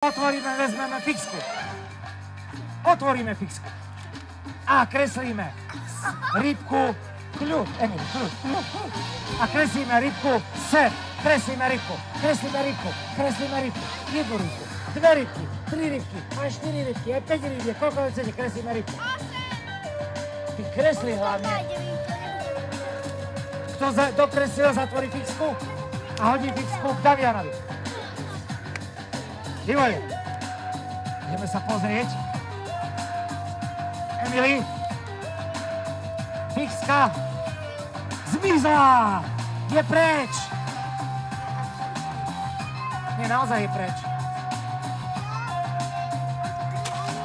Otvoríme, vezmeme fixku. Otvoríme fixku. A kreslíme rybku, kľud, Emil, kľud. A kreslíme rybku, ser. Kreslíme rybku, kreslíme rybku, kreslíme rybku. Jednu rybku, dve rybky, tri rybky, aj štyri rybky, aj päť rybky. Koľko chcete, kreslíme rybku. Ty kresli hlavne. Kto dokreslil, zatvorí fixku a hodí fixku k Damianovi. Výborne. Ideme sa pozrieť. Emily. Fixka zmizla. Je preč. Nie, naozaj je preč.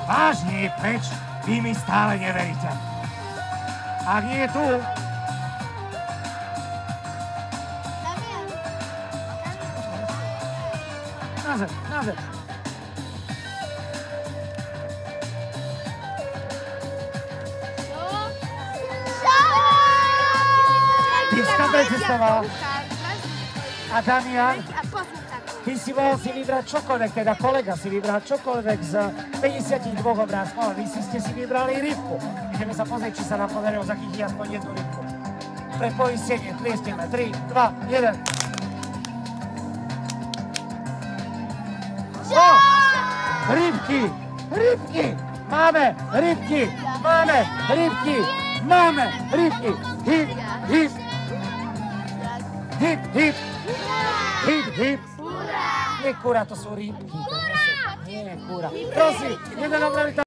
Vážne je preč. Vy mi stále neveríte. Ak nie je tu... Na zem, na zem. Fixka precestovala. A Damian, ty si mohol si vybrať čokoľvek, teda kolega si vybral čokoľvek z 52 obrázkov, ale vy ste si vybrali rybku. Ideme sa pozrieť, či sa nám podarilo zachytiť aspoň jednu rybku. Pre poistenie tlieskneme 3, 2, 1. O! Rybky! Rybky! Máme rybky! Máme rybky! Máme rybky! Hip, hip! Hip, hip! Hip, hip! Nie kura, to sú rybky. Nie je kura. Prosím, jeden opraviteľ.